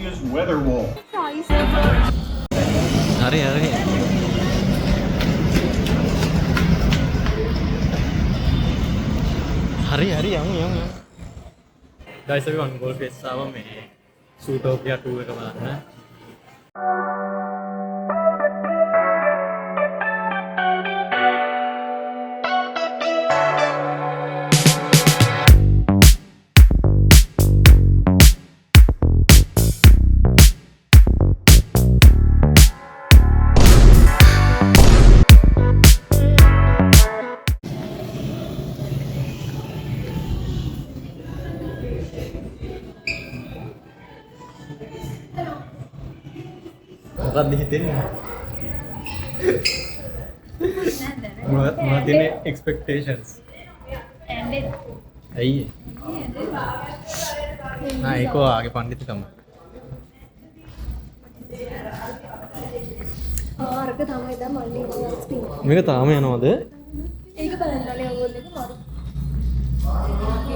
is Weatherwall. හරි හරි. හරි හරි යමු. guys අපි වන් ගෝල් ෆේස් ආව මේ සූටෝපියා 2 එක බලන්න. මොකක්ද හිතෙන්නේ? මොනවද තියෙන්නේ expectations? ඇයි? ඒක ආගේ පඬිතුකම. ආරක තමයි දැන් මල්ලි ස්පීන්. මේක තාම යනවද? ඒක බලන්නනේ ඕගොල්ලෝ එක මරු.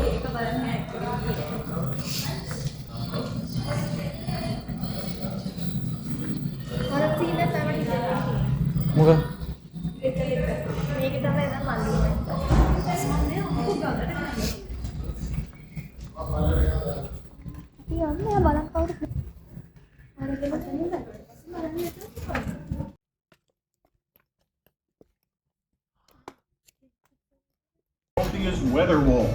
ඒක බලන්න අර සීන තමයි මොකක්? මේක තමයි දැන් මල්ලි. සම්මේ ඔක්කො ගන්න. යන්නේ බලන්න කවුද? අර දෙක තමයි. Is Weatherwall.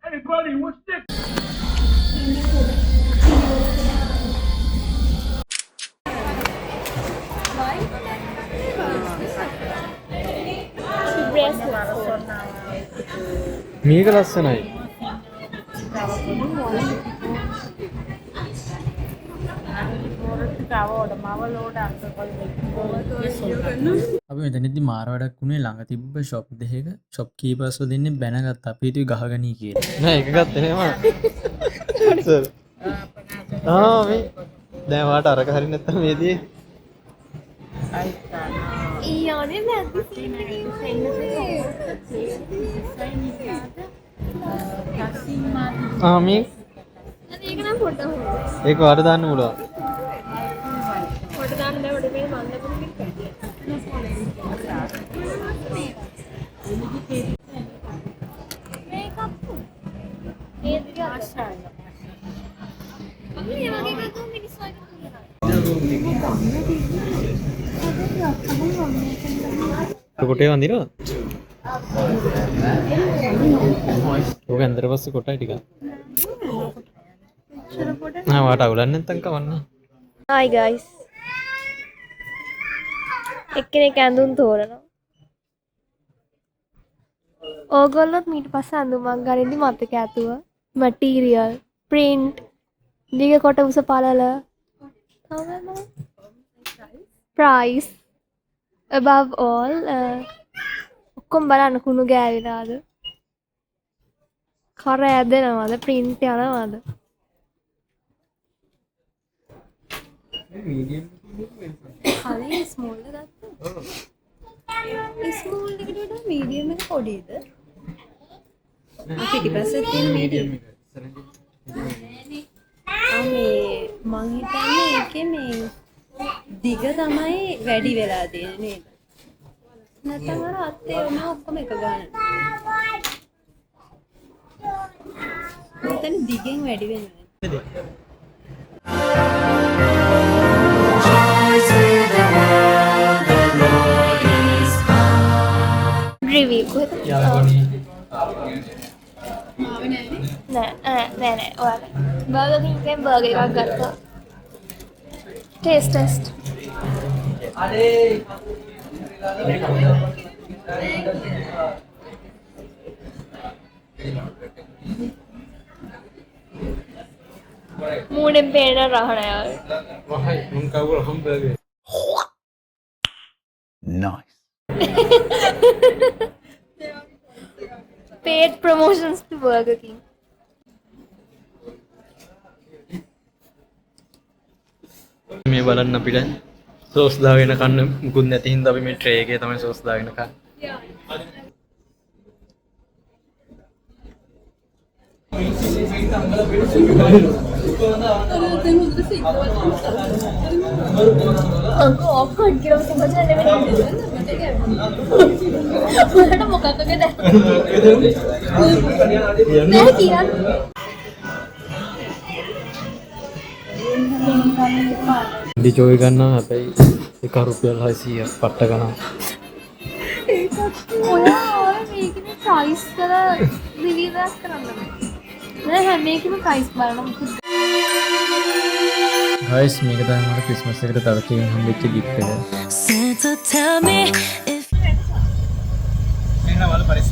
Anybody, what's this? මේක ලස්සනයි. අපි මෙතනදී මාර වැඩක් වුණේ ළඟ තිබ්බ ෂොප් දෙකක ෂොප් කීපර්ස්ව දෙන්නේ බැනගත්ත අපි හිතුවේ ගහගනී කියලා. නෑ ඒක ගත්තේ නේම. සර්. මේ දැන් වාට අරක හරි නැත්තම් මේදී ඊයෝනේ නැද්දි මේ ඒක නම් ෆොටෝ ඒක වාට දාන්න පුළුවන්. ෆොටෝ දාන්න බෑ මේ මන්ද පුරුමින් මේකප් ඒ දිග ආශාය අපි මේ වගේ ගත්තොත් මිනිස්සු අයිති කොටේ වඳිනවා. ඔක ඇන්දර පස්සේ කොටයි ටික. වාට අවුලන්නේ නැත්තම් කවන්න. Hi guys. එක්කෙනෙක් ඇඳුම් තෝරනවා. ඕගොල්ලොත් ඊට පස්සේ ඇඳුමක් ගනිද්දි මතක ඇතුව material, print, දිග කොට උස පළල, price, above all ඔක්කොම බලන්න කුණු ගෑවිලාද? කර ඇදෙනවද? print යනවද? හරි ස්මෝල් එක ගත්තා. ස්මෝල් එකට වඩා මීඩියම් එක පොඩිද? පිටිපස්සේ තියෙන මීඩියම් එක. මේ මං හිතන්නේ ඒකේ මේ දිග තමයි වැඩි වෙලා තියෙන්නේ නේද? නැත්නම් අර අත්තේ වුණා ඔක්කොම එක ගන්න. මෙතන දිගෙන් වැඩි වෙනවා. review නෑ ඔයාලා බර්ගර් කින් එකෙන් බර්ගර් එකක් ගත්තා ටෙස්ට් මූණෙන් පේන රහණ යාර වහයි මුන් කවුරු හම්බර්ගර් Nice. paid promotions to Burger King. මේ බලන්න අපිට සෝස් දාගෙන කන්න මුකුත් නැති හින්දා අපි මේ ට්‍රේ එකේ තමයි සෝස් දාගෙන කන්නේ. අංක ඔෆ් කඩ් කියලා සම්බන්ධ නෙවෙයි. ඔයාලට මොකක්ද දැන්? නෑ කියන්නේ. ඉදි ජෝයි ගන්නවා හැබැයි එක රුපියල් 600ක් පට්ට ගණන්. ඔයා මේකේ ප්‍රයිස් කරලා රිවීව්ස් කරන්න නෑ හැම එකම ප්‍රයිස් බලන්න මොකද ගයිස් මේක තමයි මට ක්‍රිස්මස් එකට තරකින් හම්බෙච්ච ගිෆ්ට් එක. Santa, tell me if Tingnan wala pa rin